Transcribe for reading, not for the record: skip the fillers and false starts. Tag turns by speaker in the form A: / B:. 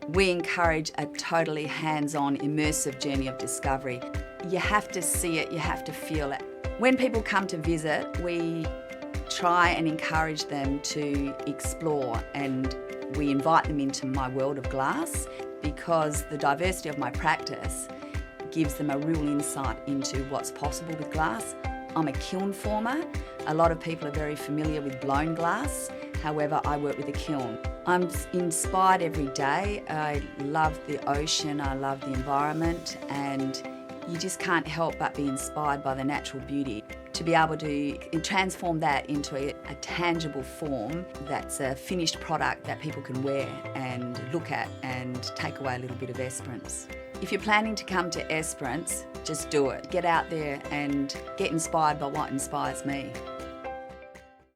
A: We encourage a totally hands-on, immersive journey of discovery. You have to see it, you have to feel it. When people come to visit, we try and encourage them to explore, and we invite them into my world of glass because the diversity of my practice gives them a real insight into what's possible with glass. I'm a kiln former. A lot of people are very familiar with blown glass. However, I work with a kiln. I'm inspired every day. I love the ocean, I love the environment, and you just can't help but be inspired by the natural beauty. To be able to transform that into a tangible form that's a finished product that people can wear and look at and take away a little bit of Esperance. If you're planning to come to Esperance, just do it. Get out there and get inspired by what inspires me.